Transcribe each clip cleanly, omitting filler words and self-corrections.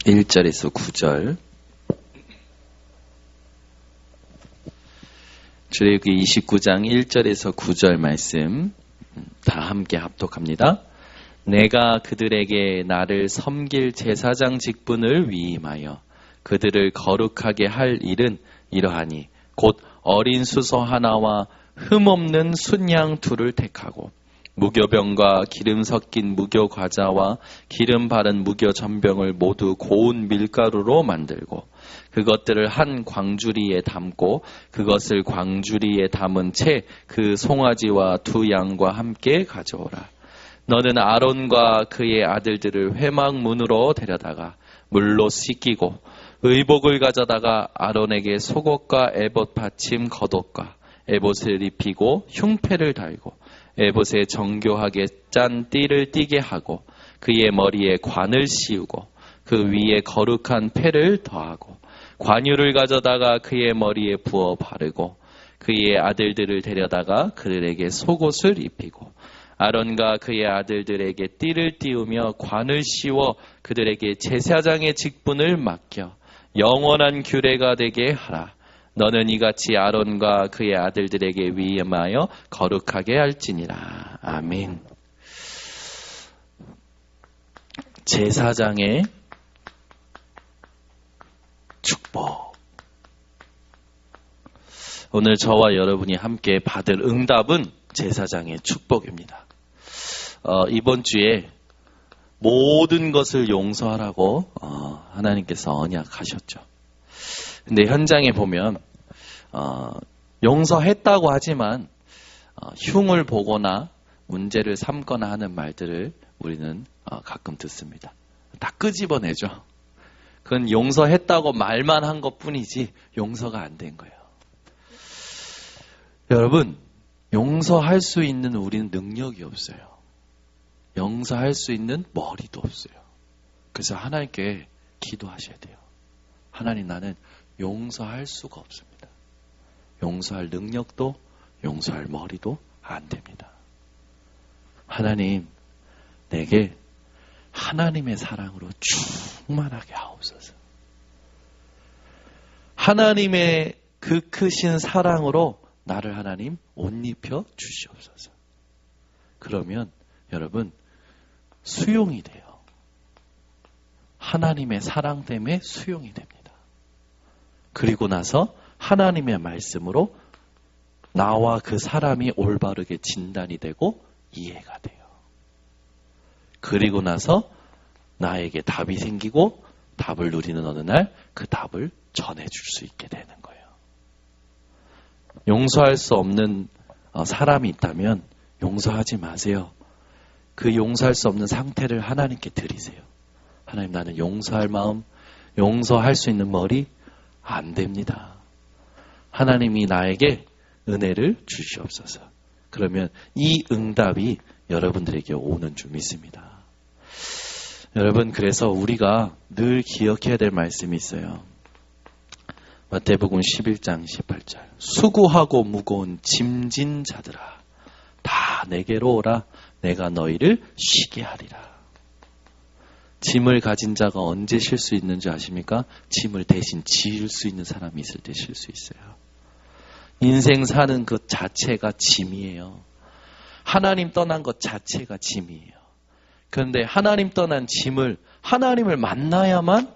1절에서 9절, 출애굽기 29장 1절에서 9절 말씀 다 함께 합독합니다. 내가 그들에게 나를 섬길 제사장 직분을 위임하여 그들을 거룩하게 할 일은 이러하니 곧 어린 수소 하나와 흠없는 순양 둘을 택하고 무교병과 기름 섞인 무교과자와 기름 바른 무교전병을 모두 고운 밀가루로 만들고 그것들을 한 광주리에 담고 그것을 광주리에 담은 채 그 송아지와 두 양과 함께 가져오라. 너는 아론과 그의 아들들을 회막문으로 데려다가 물로 씻기고 의복을 가져다가 아론에게 속옷과 에봇 받침 겉옷과 에봇을 입히고 흉패를 달고 에봇에 정교하게 짠 띠를 띠게 하고 그의 머리에 관을 씌우고 그 위에 거룩한 패를 더하고 관유를 가져다가 그의 머리에 부어 바르고 그의 아들들을 데려다가 그들에게 속옷을 입히고 아론과 그의 아들들에게 띠를 띄우며 관을 씌워 그들에게 제사장의 직분을 맡겨 영원한 규례가 되게 하라. 너는 이같이 아론과 그의 아들들에게 위임하여 거룩하게 할지니라. 아멘. 제사장의 축복. 오늘 저와 여러분이 함께 받을 응답은 제사장의 축복입니다. 이번 주에 모든 것을 용서하라고 하나님께서 언약하셨죠. 근데 현장에 보면 용서했다고 하지만 흉을 보거나 문제를 삼거나 하는 말들을 우리는 가끔 듣습니다. 다 끄집어내죠. 그건 용서했다고 말만 한 것뿐이지 용서가 안 된 거예요. 여러분, 용서할 수 있는 우리는 능력이 없어요. 용서할 수 있는 머리도 없어요. 그래서 하나님께 기도하셔야 돼요. 하나님, 나는 용서할 수가 없습니다. 용서할 능력도 용서할 머리도 안 됩니다. 하나님, 내게 하나님의 사랑으로 충만하게 하옵소서. 하나님의 그 크신 사랑으로 나를 하나님 옷 입혀 주시옵소서. 그러면 여러분 수용이 돼요. 하나님의 사랑 때문에 수용이 됩니다. 그리고 나서 하나님의 말씀으로 나와 그 사람이 올바르게 진단이 되고 이해가 돼요. 그리고 나서 나에게 답이 생기고 답을 누리는 어느 날 그 답을 전해줄 수 있게 되는 거예요. 용서할 수 없는 사람이 있다면 용서하지 마세요. 그 용서할 수 없는 상태를 하나님께 드리세요. 하나님, 나는 용서할 마음, 용서할 수 있는 머리 안 됩니다. 하나님이 나에게 은혜를 주시옵소서. 그러면 이 응답이 여러분들에게 오는 줄 믿습니다. 여러분, 그래서 우리가 늘 기억해야 될 말씀이 있어요. 마태복음 11장 18절. 수고하고 무거운 짐진 자들아, 다 내게로 오라. 내가 너희를 쉬게 하리라. 짐을 가진 자가 언제 쉴 수 있는지 아십니까? 짐을 대신 지을 수 있는 사람이 있을 때 쉴 수 있어요. 인생 사는 것 자체가 짐이에요. 하나님 떠난 것 자체가 짐이에요. 그런데 하나님 떠난 짐을 하나님을 만나야만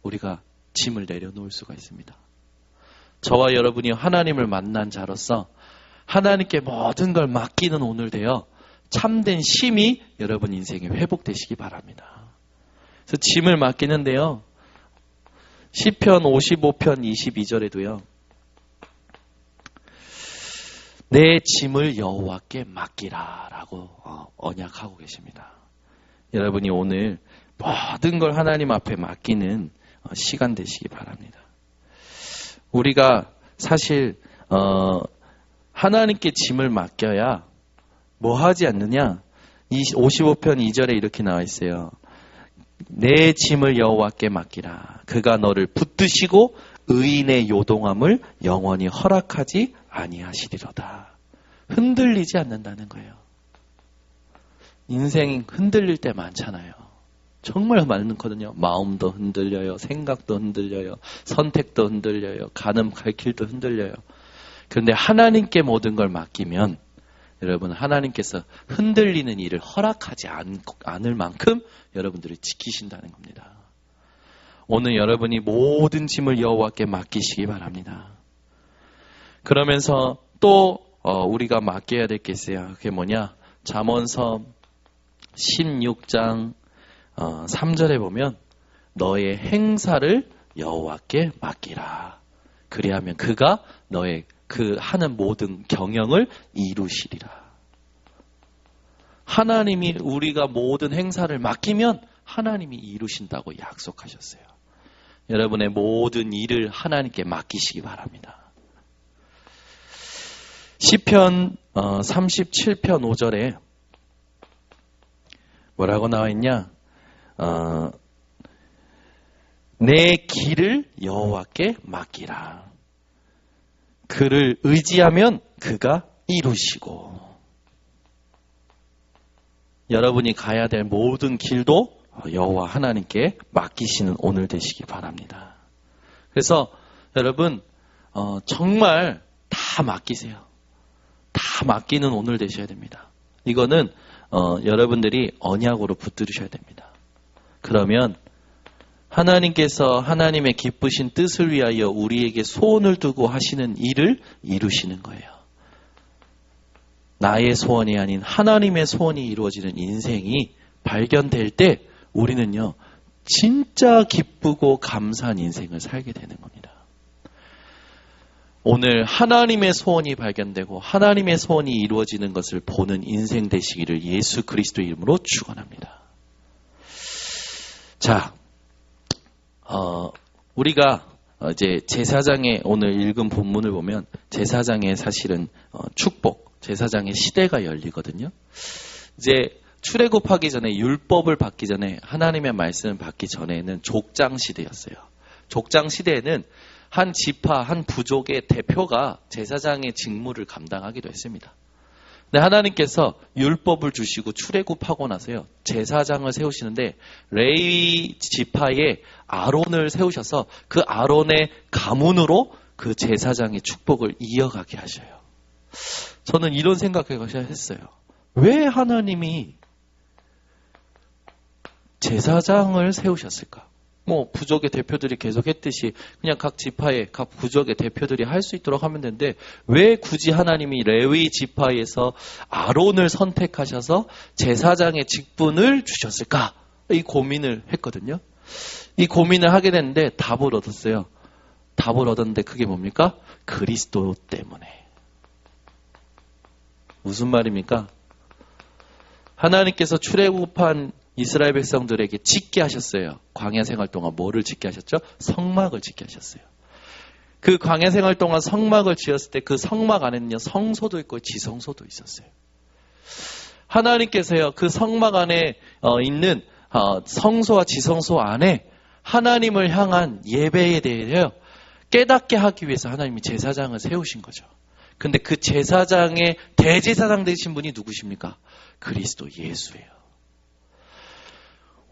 우리가 짐을 내려놓을 수가 있습니다. 저와 여러분이 하나님을 만난 자로서 하나님께 모든 걸 맡기는 오늘 되어 참된 쉼이 여러분 인생에 회복되시기 바랍니다. 그래서 짐을 맡기는데요. 시편 55편 22절에도요. 내 짐을 여호와께 맡기라 라고 언약하고 계십니다. 여러분이 오늘 모든 걸 하나님 앞에 맡기는 시간 되시기 바랍니다. 우리가 사실 하나님께 짐을 맡겨야 뭐 하지 않느냐? 55편 2절에 이렇게 나와 있어요. 내 짐을 여호와께 맡기라. 그가 너를 붙드시고 의인의 요동함을 영원히 허락하지 아니하시리로다. 흔들리지 않는다는 거예요. 인생 흔들릴 때 많잖아요. 정말 많거든요. 마음도 흔들려요. 생각도 흔들려요. 선택도 흔들려요. 가는 갈 길도 흔들려요. 그런데 하나님께 모든 걸 맡기면 여러분 하나님께서 흔들리는 일을 허락하지 않을 만큼 여러분들을 지키신다는 겁니다. 오늘 여러분이 모든 짐을 여호와께 맡기시기 바랍니다. 그러면서 또 우리가 맡겨야 될 게 있어요. 그게 뭐냐? 잠언서 16장 3절에 보면 너의 행사를 여호와께 맡기라. 그리하면 그가 너의 그 하는 모든 경영을 이루시리라. 하나님이 우리가 모든 행사를 맡기면 하나님이 이루신다고 약속하셨어요. 여러분의 모든 일을 하나님께 맡기시기 바랍니다. 시편 37편 5절에 뭐라고 나와 있냐? 내 길을 여호와께 맡기라. 그를 의지하면 그가 이루시고. 여러분이 가야 될 모든 길도 여호와 하나님께 맡기시는 오늘 되시기 바랍니다. 그래서 여러분 정말 다 맡기세요. 다 맡기는 오늘 되셔야 됩니다. 이거는 여러분들이 언약으로 붙들으셔야 됩니다. 그러면 하나님께서 하나님의 기쁘신 뜻을 위하여 우리에게 소원을 두고 하시는 일을 이루시는 거예요. 나의 소원이 아닌 하나님의 소원이 이루어지는 인생이 발견될 때 우리는요, 진짜 기쁘고 감사한 인생을 살게 되는 겁니다. 오늘 하나님의 소원이 발견되고 하나님의 소원이 이루어지는 것을 보는 인생 되시기를 예수 그리스도의 이름으로 축원합니다. 자, 우리가 이제 제사장의 오늘 읽은 본문을 보면 제사장의 사실은 축복, 제사장의 시대가 열리거든요. 이제 출애굽하기 전에 율법을 받기 전에 하나님의 말씀을 받기 전에는 족장 시대였어요. 족장 시대에는 한 지파, 한 부족의 대표가 제사장의 직무를 감당하기도 했습니다. 근데 하나님께서 율법을 주시고 출애굽하고 나서요, 제사장을 세우시는데 레위 지파에 아론을 세우셔서 그 아론의 가문으로 그 제사장의 축복을 이어가게 하셔요. 저는 이런 생각을 했어요. 왜 하나님이 제사장을 세우셨을까? 뭐 부족의 대표들이 계속 했듯이 그냥 각 지파의 각 부족의 대표들이 할 수 있도록 하면 되는데 왜 굳이 하나님이 레위 지파에서 아론을 선택하셔서 제사장의 직분을 주셨을까? 이 고민을 했거든요. 이 고민을 하게 됐는데 답을 얻었어요. 답을 얻었는데 그게 뭡니까? 그리스도 때문에. 무슨 말입니까? 하나님께서 출애굽한 이스라엘 백성들에게 짓게 하셨어요. 광야 생활 동안 뭐를 짓게 하셨죠? 성막을 짓게 하셨어요. 그 광야 생활 동안 성막을 지었을 때 그 성막 안에는요, 성소도 있고 지성소도 있었어요. 하나님께서요, 그 성막 안에 있는 성소와 지성소 안에 하나님을 향한 예배에 대해서 깨닫게 하기 위해서 하나님이 제사장을 세우신 거죠. 근데 그 제사장의 대제사장 되신 분이 누구십니까? 그리스도 예수예요.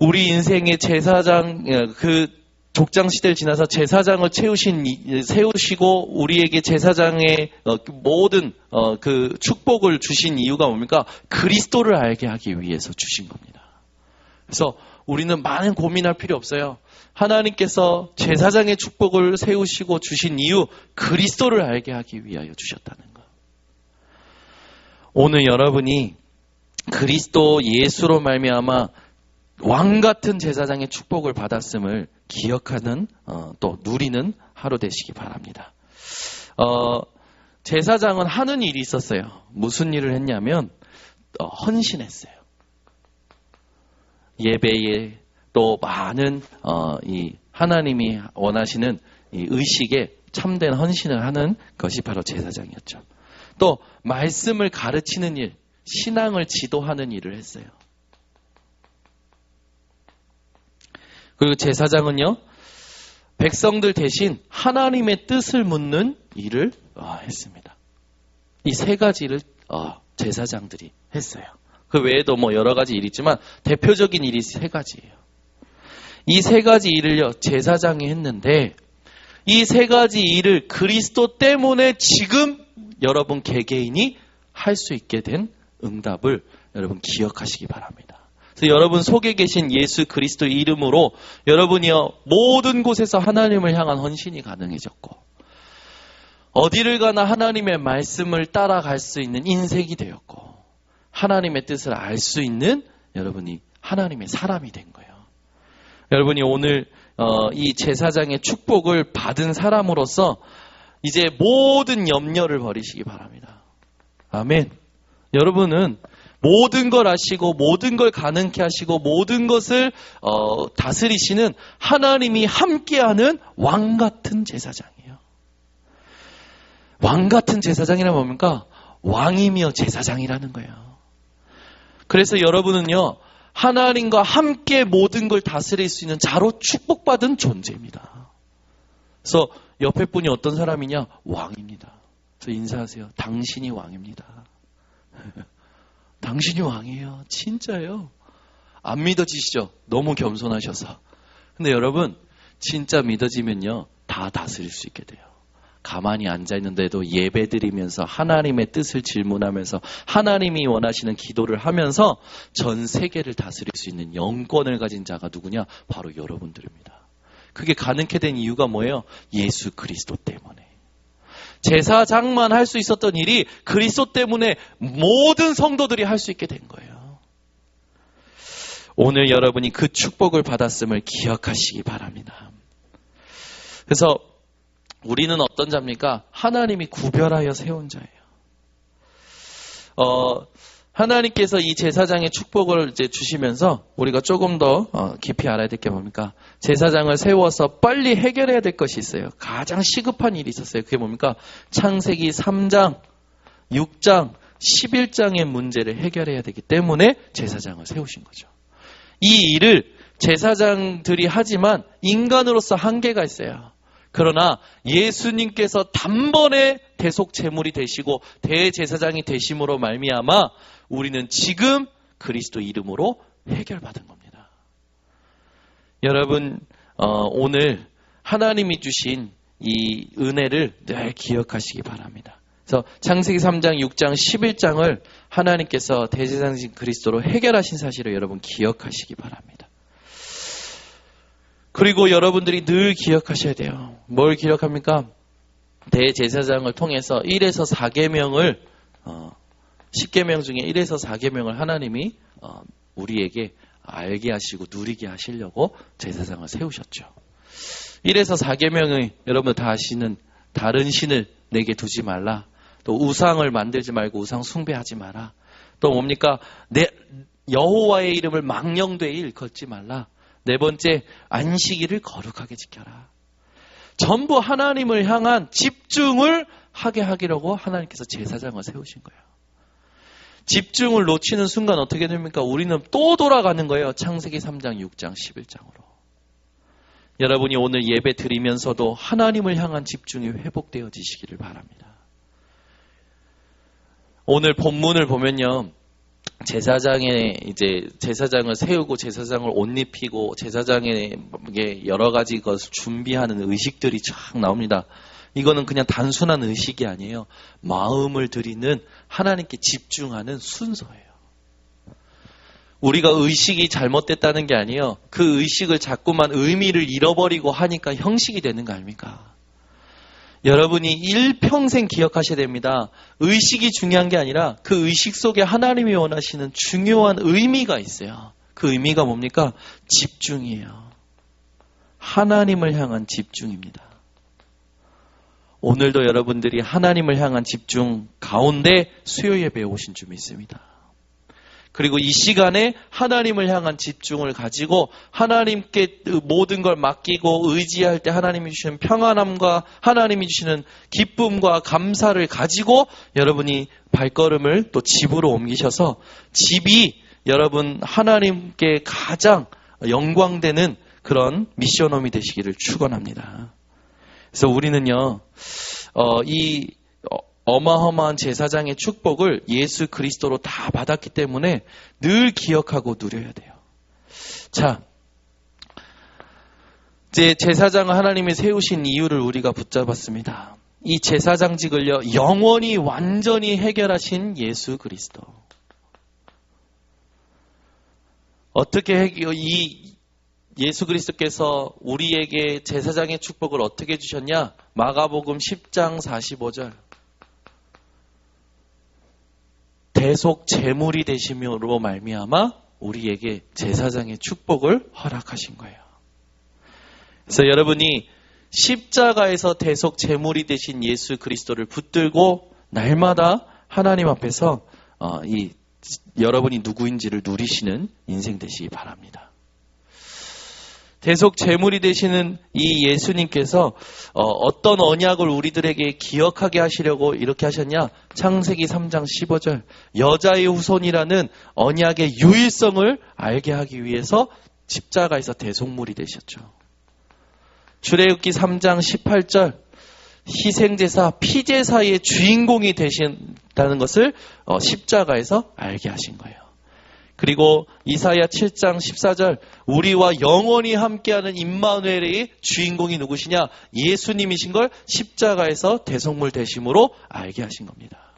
우리 인생의 제사장, 그 족장 시대를 지나서 제사장을 세우시고 우리에게 제사장의 모든 그 축복을 주신 이유가 뭡니까? 그리스도를 알게 하기 위해서 주신 겁니다. 그래서 우리는 많은 고민할 필요 없어요. 하나님께서 제사장의 축복을 세우시고 주신 이유, 그리스도를 알게 하기 위하여 주셨다는 것. 오늘 여러분이 그리스도 예수로 말미암아 왕 같은 제사장의 축복을 받았음을 기억하는 또 누리는 하루 되시기 바랍니다. 제사장은 하는 일이 있었어요. 무슨 일을 했냐면 헌신했어요. 예배에 또 많은 이 하나님이 원하시는 이 의식에 참된 헌신을 하는 것이 바로 제사장이었죠. 또 말씀을 가르치는 일, 신앙을 지도하는 일을 했어요. 그리고 제사장은요, 백성들 대신 하나님의 뜻을 묻는 일을 했습니다. 이 세 가지를 제사장들이 했어요. 그 외에도 뭐 여러 가지 일이 있지만 대표적인 일이 세 가지예요. 이 세 가지 일을요, 제사장이 했는데 이 세 가지 일을 그리스도 때문에 지금 여러분 개개인이 할 수 있게 된 응답을 여러분 기억하시기 바랍니다. 그래서 여러분 속에 계신 예수 그리스도 이름으로 여러분이요 모든 곳에서 하나님을 향한 헌신이 가능해졌고 어디를 가나 하나님의 말씀을 따라갈 수 있는 인색이 되었고 하나님의 뜻을 알 수 있는 여러분이 하나님의 사람이 된 거예요. 여러분이 오늘 이 제사장의 축복을 받은 사람으로서 이제 모든 염려를 버리시기 바랍니다. 아멘. 여러분은 모든 걸 아시고 모든 걸 가능케 하시고 모든 것을 다스리시는 하나님이 함께하는 왕 같은 제사장이에요. 왕 같은 제사장이란 뭡니까? 왕이며 제사장이라는 거예요. 그래서 여러분은요 하나님과 함께 모든 걸 다스릴 수 있는 자로 축복받은 존재입니다. 그래서 옆에 분이 어떤 사람이냐? 왕입니다. 그래서 인사하세요. 당신이 왕입니다. 당신이 왕이에요. 진짜예요. 안 믿어지시죠? 너무 겸손하셔서. 근데 여러분 진짜 믿어지면요 다 다스릴 수 있게 돼요. 가만히 앉아있는데도 예배드리면서 하나님의 뜻을 질문하면서 하나님이 원하시는 기도를 하면서 전 세계를 다스릴 수 있는 영권을 가진 자가 누구냐? 바로 여러분들입니다. 그게 가능케 된 이유가 뭐예요? 예수 그리스도 때문에. 제사장만 할 수 있었던 일이 그리스도 때문에 모든 성도들이 할 수 있게 된 거예요. 오늘 여러분이 그 축복을 받았음을 기억하시기 바랍니다. 그래서 우리는 어떤 자입니까? 하나님이 구별하여 세운 자예요. 하나님께서 이 제사장의 축복을 이제 주시면서 우리가 조금 더 깊이 알아야 될 게 뭡니까? 제사장을 세워서 빨리 해결해야 될 것이 있어요. 가장 시급한 일이 있었어요. 그게 뭡니까? 창세기 3장, 6장, 11장의 문제를 해결해야 되기 때문에 제사장을 세우신 거죠. 이 일을 제사장들이 하지만 인간으로서 한계가 있어요. 그러나 예수님께서 단번에 대속 제물이 되시고 대제사장이 되심으로 말미암아 우리는 지금 그리스도 이름으로 해결받은 겁니다. 여러분 오늘 하나님이 주신 이 은혜를 늘 기억하시기 바랍니다. 그래서 창세기 3장, 6장, 11장을 하나님께서 대제사장이신 그리스도로 해결하신 사실을 여러분 기억하시기 바랍니다. 그리고 여러분들이 늘 기억하셔야 돼요. 뭘 기억합니까? 대제사장을 통해서 1에서 4계명을 10계명 중에 1에서 4계명을 하나님이 우리에게 알게 하시고 누리게 하시려고 제사장을 세우셨죠. 1에서 4계명의 여러분 다 아시는 다른 신을 내게 두지 말라. 또 우상을 만들지 말고 우상 숭배하지 마라. 또 뭡니까? 여호와의 이름을 망령되이 일컫지 말라. 네 번째, 안식일을 거룩하게 지켜라. 전부 하나님을 향한 집중을 하게 하기라고 하나님께서 제사장을 세우신 거예요. 집중을 놓치는 순간 어떻게 됩니까? 우리는 또 돌아가는 거예요. 창세기 3장, 6장, 11장으로. 여러분이 오늘 예배 드리면서도 하나님을 향한 집중이 회복되어지시기를 바랍니다. 오늘 본문을 보면요. 제사장을 세우고 제사장을 옷 입히고 제사장에게 여러 가지 것을 준비하는 의식들이 쫙 나옵니다. 이거는 그냥 단순한 의식이 아니에요. 마음을 드리는 하나님께 집중하는 순서예요. 우리가 의식이 잘못됐다는 게 아니에요. 그 의식을 자꾸만 의미를 잃어버리고 하니까 형식이 되는 거 아닙니까? 여러분이 일평생 기억하셔야 됩니다. 의식이 중요한 게 아니라 그 의식 속에 하나님이 원하시는 중요한 의미가 있어요. 그 의미가 뭡니까? 집중이에요. 하나님을 향한 집중입니다. 오늘도 여러분들이 하나님을 향한 집중 가운데 수요 예배에 오신 줄 믿습니다. 그리고 이 시간에 하나님을 향한 집중을 가지고 하나님께 모든 걸 맡기고 의지할 때 하나님이 주시는 평안함과 하나님이 주시는 기쁨과 감사를 가지고 여러분이 발걸음을 또 집으로 옮기셔서 집이 여러분 하나님께 가장 영광되는 그런 미션홈이 되시기를 축원합니다. 그래서 우리는요 이 어마어마한 제사장의 축복을 예수 그리스도로 다 받았기 때문에 늘 기억하고 누려야 돼요. 자, 이제 제사장을 하나님이 세우신 이유를 우리가 붙잡았습니다. 이 제사장직을요, 영원히 완전히 해결하신 예수 그리스도. 어떻게 이 예수 그리스도께서 우리에게 제사장의 축복을 어떻게 주셨냐? 마가복음 10장 45절. 대속 제물이 되심으로 말미암아 우리에게 제사장의 축복을 허락하신 거예요. 그래서 여러분이 십자가에서 대속 제물이 되신 예수 그리스도를 붙들고 날마다 하나님 앞에서 여러분이 누구인지를 누리시는 인생 되시기 바랍니다. 대속 제물이 되시는 이 예수님께서 어떤 언약을 우리들에게 기억하게 하시려고 이렇게 하셨냐? 창세기 3장 15절. 여자의 후손이라는 언약의 유일성을 알게 하기 위해서 십자가에서 대속물이 되셨죠. 출애굽기 3장 18절. 희생제사, 피제사의 주인공이 되신다는 것을 십자가에서 알게 하신 거예요. 그리고 이사야 7장 14절, 우리와 영원히 함께하는 임마누엘의 주인공이 누구시냐? 예수님이신 걸 십자가에서 대속물 되심으로 알게 하신 겁니다.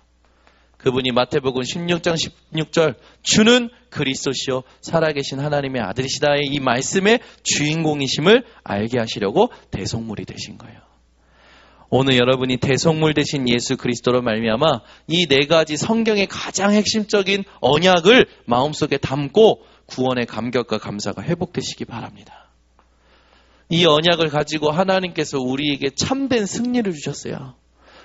그분이 마태복음 16장 16절, 주는 그리스도시요 살아계신 하나님의 아들이시다의 이 말씀의 주인공이심을 알게 하시려고 대속물이 되신 거예요. 오늘 여러분이 대속물 되신 예수 그리스도로 말미암아 이 네 가지 성경의 가장 핵심적인 언약을 마음속에 담고 구원의 감격과 감사가 회복되시기 바랍니다. 이 언약을 가지고 하나님께서 우리에게 참된 승리를 주셨어요.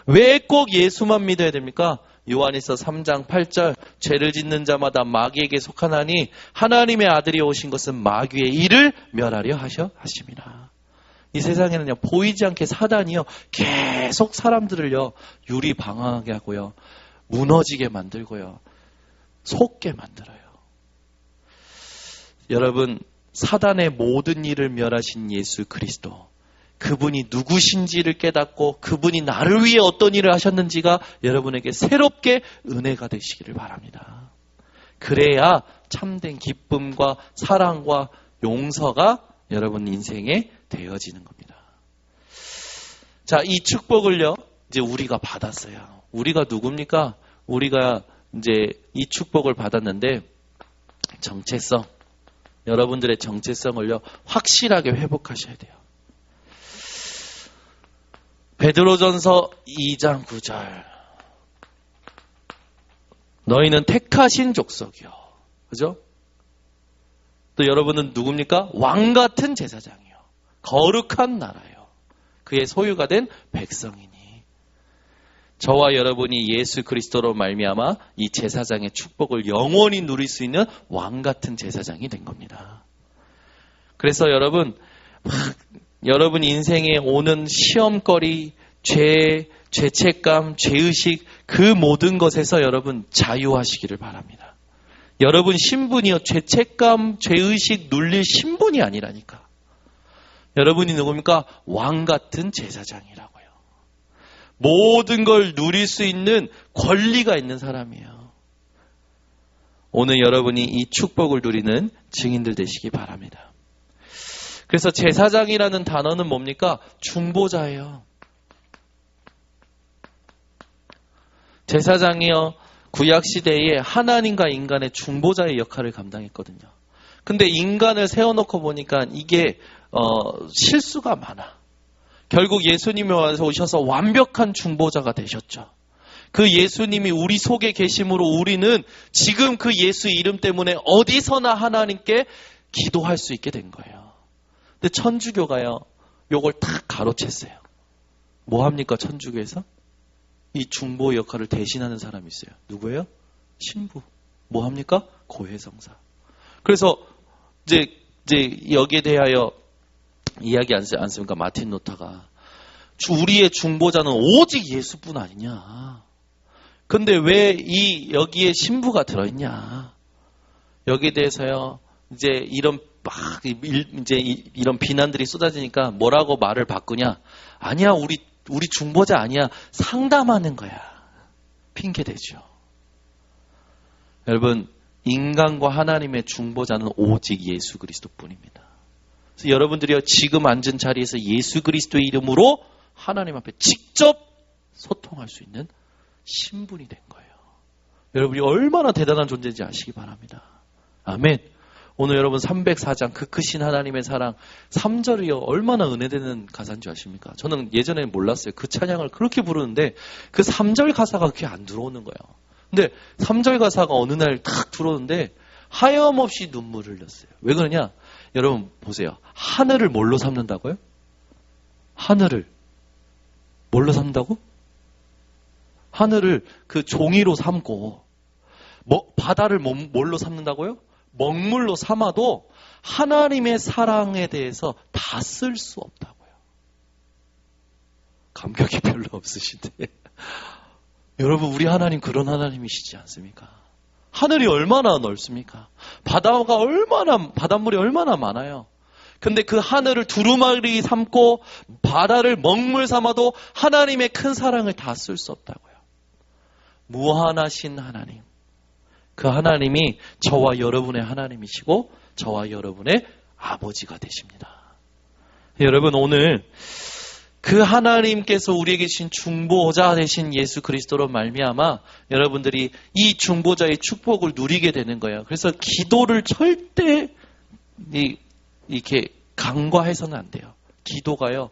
왜 꼭 예수만 믿어야 됩니까? 요한일서 3장 8절, 죄를 짓는 자마다 마귀에게 속하나니 하나님의 아들이 오신 것은 마귀의 일을 멸하려 하심이라. 이 세상에는요, 보이지 않게 사단이요, 계속 사람들을요, 유리방황하게 하고요, 무너지게 만들고요, 속게 만들어요. 여러분, 사단의 모든 일을 멸하신 예수 그리스도, 그분이 누구신지를 깨닫고 그분이 나를 위해 어떤 일을 하셨는지가 여러분에게 새롭게 은혜가 되시기를 바랍니다. 그래야 참된 기쁨과 사랑과 용서가 여러분 인생에 되어지는 겁니다. 자, 이 축복을요, 이제 우리가 받았어요. 우리가 누굽니까? 우리가 이제 이 축복을 받았는데, 정체성, 여러분들의 정체성을요, 확실하게 회복하셔야 돼요. 베드로전서 2장 9절. 너희는 택하신 족속이요. 그죠? 또 여러분은 누굽니까? 왕같은 제사장이요. 거룩한 나라요. 그의 소유가 된 백성이니. 저와 여러분이 예수 그리스도로 말미암아 이 제사장의 축복을 영원히 누릴 수 있는 왕같은 제사장이 된 겁니다. 그래서 여러분, 여러분 인생에 오는 시험거리, 죄책감, 죄의식, 그 모든 것에서 여러분 자유하시기를 바랍니다. 여러분 신분이요, 죄책감, 죄의식 눌릴 신분이 아니라니까. 여러분이 누굽니까? 왕같은 제사장이라고요. 모든 걸 누릴 수 있는 권리가 있는 사람이에요. 오늘 여러분이 이 축복을 누리는 증인들 되시기 바랍니다. 그래서 제사장이라는 단어는 뭡니까? 중보자예요. 제사장이요, 구약시대에 하나님과 인간의 중보자의 역할을 감당했거든요. 근데 인간을 세워놓고 보니까 이게 실수가 많아. 결국 예수님이 와서 오셔서 완벽한 중보자가 되셨죠. 그 예수님이 우리 속에 계심으로 우리는 지금 그 예수 이름 때문에 어디서나 하나님께 기도할 수 있게 된 거예요. 근데 천주교가요, 요걸 다 가로챘어요. 뭐 합니까, 천주교에서? 이 중보 역할을 대신하는 사람이 있어요. 누구예요? 신부. 뭐 합니까? 고해성사. 그래서 이제 여기에 대하여 이야기 않습니까? 마틴 루터가. 우리의 중보자는 오직 예수뿐 아니냐. 근데 왜 여기에 신부가 들어있냐. 여기에 대해서요, 이제 이런 비난들이 쏟아지니까 뭐라고 말을 바꾸냐. 아니야, 우리 중보자 아니야. 상담하는 거야. 핑계대죠. 여러분, 인간과 하나님의 중보자는 오직 예수 그리스도뿐입니다. 그래서 여러분들이 지금 앉은 자리에서 예수 그리스도의 이름으로 하나님 앞에 직접 소통할 수 있는 신분이 된 거예요. 여러분이 얼마나 대단한 존재인지 아시기 바랍니다. 아멘. 오늘 여러분 304장 그 크신 하나님의 사랑 3절이요 얼마나 은혜되는 가사인 줄 아십니까? 저는 예전에 몰랐어요. 그 찬양을 그렇게 부르는데 그 3절 가사가 귀에 안 들어오는 거예요. 근데 3절 가사가 어느 날 탁 들어오는데 하염없이 눈물을 흘렸어요. 왜 그러냐? 여러분 보세요. 하늘을 뭘로 삼는다고요? 하늘을 뭘로 삼는다고? 하늘을 그 종이로 삼고 바다를 뭘로 삼는다고요? 먹물로 삼아도 하나님의 사랑에 대해서 다 쓸 수 없다고요. 감격이 별로 없으신데 여러분 우리 하나님 그런 하나님이시지 않습니까? 하늘이 얼마나 넓습니까? 바닷물이 얼마나 많아요. 근데 그 하늘을 두루마리 삼고 바다를 먹물 삼아도 하나님의 큰 사랑을 다 쓸 수 없다고요. 무한하신 하나님. 그 하나님이 저와 여러분의 하나님이시고 저와 여러분의 아버지가 되십니다. 여러분 오늘 그 하나님께서 우리에게 주신 중보자 되신 예수 그리스도로 말미암아 여러분들이 이 중보자의 축복을 누리게 되는 거예요. 그래서 기도를 절대 이렇게 간과해서는 안 돼요. 기도가요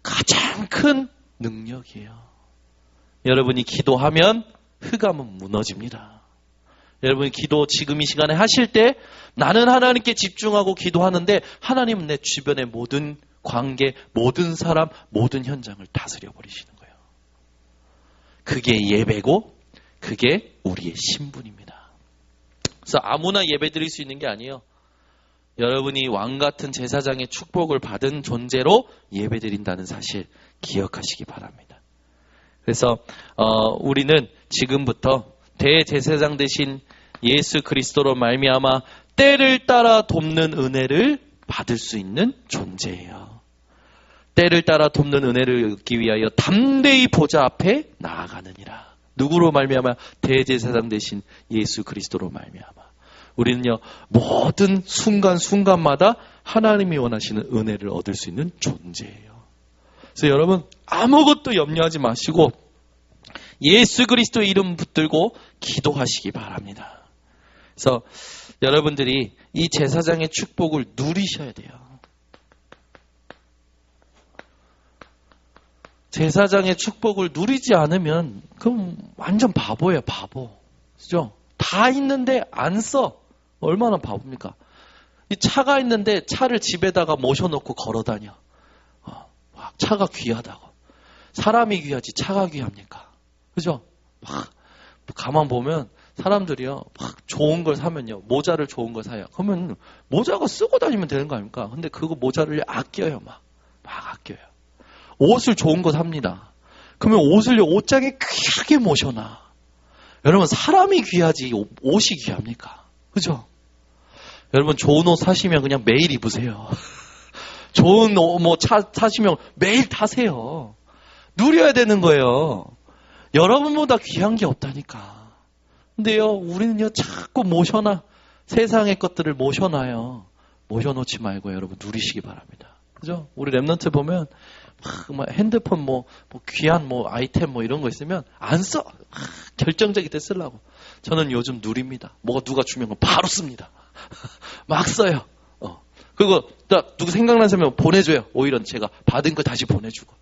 가장 큰 능력이에요. 여러분이 기도하면 흑암은 무너집니다. 여러분이 기도 지금 이 시간에 하실 때 나는 하나님께 집중하고 기도하는데 하나님은 내 주변의 모든 관계, 모든 사람, 모든 현장을 다스려 버리시는 거예요. 그게 예배고 그게 우리의 신분입니다. 그래서 아무나 예배 드릴 수 있는 게 아니에요. 여러분이 왕 같은 제사장의 축복을 받은 존재로 예배 드린다는 사실 기억하시기 바랍니다. 그래서 우리는 지금부터 대제사장 되신 예수 그리스도로 말미암아 때를 따라 돕는 은혜를 받을 수 있는 존재예요. 때를 따라 돕는 은혜를 얻기 위하여 담대히 보좌 앞에 나아가느니라. 누구로 말미암아? 대제사장 되신 예수 그리스도로 말미암아. 우리는요 모든 순간순간마다 하나님이 원하시는 은혜를 얻을 수 있는 존재예요. 그래서 여러분 아무것도 염려하지 마시고 예수 그리스도의 이름 붙들고 기도하시기 바랍니다. 그래서 여러분들이 이 제사장의 축복을 누리셔야 돼요. 제사장의 축복을 누리지 않으면 그럼 완전 바보예요. 바보. 그죠? 다 있는데 안 써. 얼마나 바보입니까? 이 차가 있는데 차를 집에다가 모셔놓고 걸어다녀. 차가 귀하다고. 사람이 귀하지 차가 귀합니까? 그죠? 막 가만 보면 사람들이요 막 좋은 걸 사면요 모자를 좋은 걸 사요. 그러면 모자가 쓰고 다니면 되는 거 아닙니까? 근데 그거 모자를 아껴요. 막 아껴요. 옷을 좋은 거 삽니다. 그러면 옷을요 옷장에 귀하게 모셔놔. 여러분 사람이 귀하지 옷이 귀합니까? 그죠? 여러분 좋은 옷 사시면 그냥 매일 입으세요. 좋은 차 사시면 매일 타세요. 누려야 되는 거예요. 여러분보다 귀한 게 없다니까. 근데요, 우리는요, 자꾸 모셔놔. 세상의 것들을 모셔놔요. 모셔놓지 말고 여러분 누리시기 바랍니다. 그죠? 우리 랩런트 보면, 막 핸드폰 귀한 아이템 이런 거 있으면 안 써. 결정적일 때 쓰려고. 저는 요즘 누립니다. 누가 주면 바로 씁니다. 막 써요. 그리고 누구 생각나면 보내줘요. 오히려 제가 받은 거 다시 보내주고.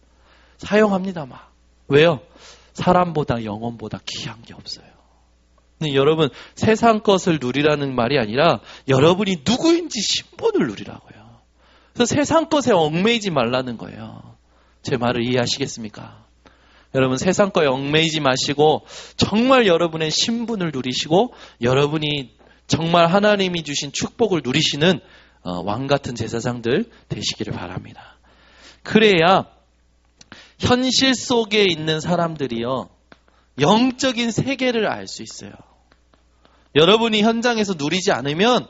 사용합니다, 막. 왜요? 사람보다 영혼보다 귀한 게 없어요. 근데 여러분 세상 것을 누리라는 말이 아니라 여러분이 누구인지 신분을 누리라고요. 그래서 세상 것에 얽매이지 말라는 거예요. 제 말을 이해하시겠습니까? 여러분 세상 거에 얽매이지 마시고 정말 여러분의 신분을 누리시고 여러분이 정말 하나님이 주신 축복을 누리시는 왕 같은 제사장들 되시기를 바랍니다. 그래야 현실 속에 있는 사람들이요 영적인 세계를 알 수 있어요. 여러분이 현장에서 누리지 않으면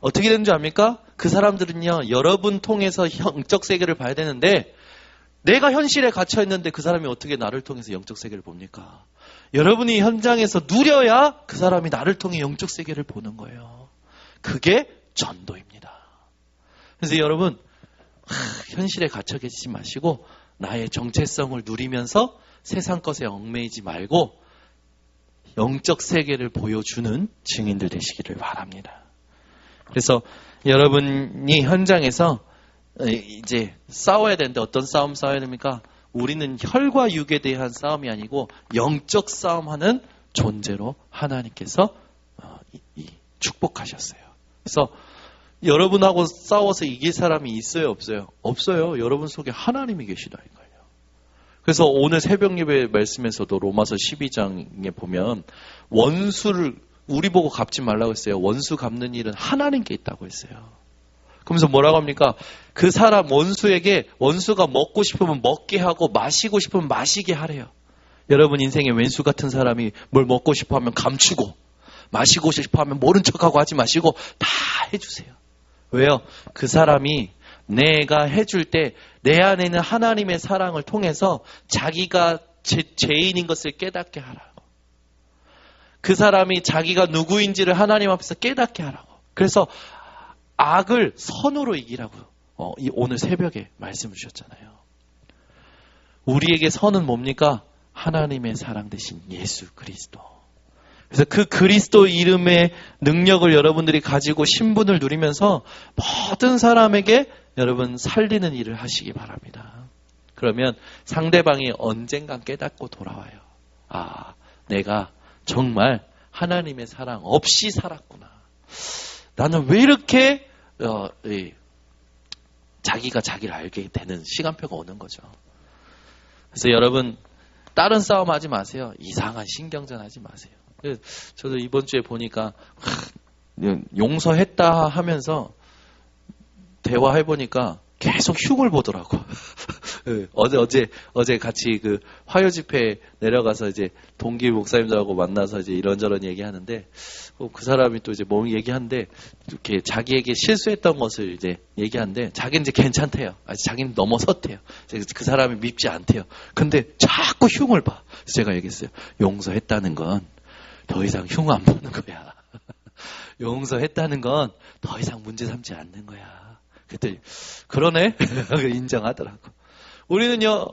어떻게 되는 줄 압니까? 그 사람들은요 여러분 통해서 영적 세계를 봐야 되는데 내가 현실에 갇혀 있는데 그 사람이 어떻게 나를 통해서 영적 세계를 봅니까? 여러분이 현장에서 누려야 그 사람이 나를 통해 영적 세계를 보는 거예요. 그게 전도입니다. 그래서 여러분, 현실에 갇혀 계시지 마시고 나의 정체성을 누리면서 세상 것에 얽매이지 말고 영적 세계를 보여주는 증인들 되시기를 바랍니다. 그래서 여러분이 현장에서 이제 싸워야 되는데 어떤 싸움 싸워야 됩니까? 우리는 혈과 육에 대한 싸움이 아니고 영적 싸움하는 존재로 하나님께서 축복하셨어요. 그래서 여러분하고 싸워서 이길 사람이 있어요, 없어요? 없어요. 여러분 속에 하나님이 계시다니까요. 그래서 오늘 새벽 예배 말씀에서도 로마서 12장에 보면 원수를 우리 보고 갚지 말라고 했어요. 원수 갚는 일은 하나님께 있다고 했어요. 그러면서 뭐라고 합니까? 그 사람 원수에게 원수가 먹고 싶으면 먹게 하고 마시고 싶으면 마시게 하래요. 여러분 인생에 왼수 같은 사람이 뭘 먹고 싶어 하면 감추고 마시고 싶어 하면 모른 척하고 하지 마시고 다 해주세요. 왜요? 그 사람이 내가 해줄 때 내 안에 있는 하나님의 사랑을 통해서 자기가 죄인인 것을 깨닫게 하라고. 그 사람이 자기가 누구인지를 하나님 앞에서 깨닫게 하라고. 그래서 악을 선으로 이기라고 오늘 새벽에 말씀 주셨잖아요. 우리에게 선은 뭡니까? 하나님의 사랑 대신 예수 그리스도. 그래서 그 그리스도 이름의 능력을 여러분들이 가지고 신분을 누리면서 모든 사람에게 여러분 살리는 일을 하시기 바랍니다. 그러면 상대방이 언젠간 깨닫고 돌아와요. 아, 내가 정말 하나님의 사랑 없이 살았구나. 나는 왜 이렇게 자기가 자기를 알게 되는 시간표가 오는 거죠. 그래서 여러분 다른 싸움 하지 마세요. 이상한 신경전 하지 마세요. 저도 이번 주에 보니까 용서했다 하면서 대화해보니까 계속 흉을 보더라고. 어제 같이 그 화요 집회 내려가서 이제 동기 목사님들하고 만나서 이제 이런저런 얘기하는데 그 사람이 또 이제 뭐 얘기하는데 이렇게 자기에게 실수했던 것을 이제 얘기하는데 자기는 이제 괜찮대요. 아직 자기는 넘어섰대요. 그 사람이 밉지 않대요. 근데 자꾸 흉을 봐. 그래서 제가 얘기했어요. 용서했다는 건 더 이상 흉 안 보는 거야. 용서했다는 건 더 이상 문제 삼지 않는 거야. 그랬더니 그러네? 인정하더라고. 우리는요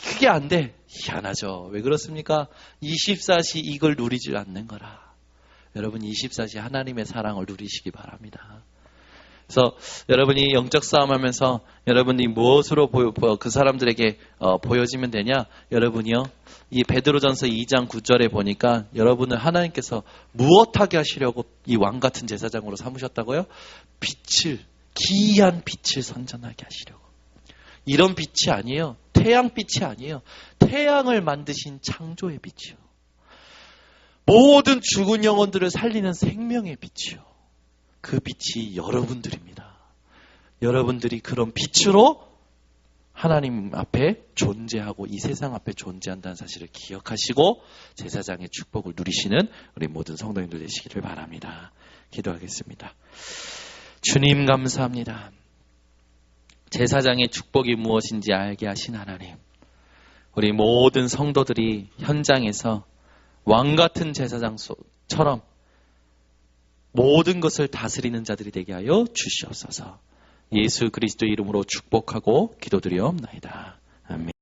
그게 안 돼. 희한하죠. 왜 그렇습니까? 24시 이걸 누리지 않는 거라. 여러분 24시 하나님의 사랑을 누리시기 바랍니다. 그래서 여러분이 영적 싸움하면서 여러분이 무엇으로 그 사람들에게 보여지면 되냐? 여러분이요 이 베드로전서 2장 9절에 보니까 여러분을 하나님께서 무엇하게 하시려고 이 왕같은 제사장으로 삼으셨다고요? 기이한 빛을 선전하게 하시려고. 이런 빛이 아니에요. 태양빛이 아니에요. 태양을 만드신 창조의 빛이요. 모든 죽은 영혼들을 살리는 생명의 빛이요. 그 빛이 여러분들입니다. 여러분들이 그런 빛으로 하나님 앞에 존재하고 이 세상 앞에 존재한다는 사실을 기억하시고 제사장의 축복을 누리시는 우리 모든 성도님들 되시기를 바랍니다. 기도하겠습니다. 주님 감사합니다. 제사장의 축복이 무엇인지 알게 하신 하나님, 우리 모든 성도들이 현장에서 왕같은 제사장처럼 모든 것을 다스리는 자들이 되게 하여 주시옵소서. 예수 그리스도 이름으로 축복하고 기도드리옵나이다. 아멘.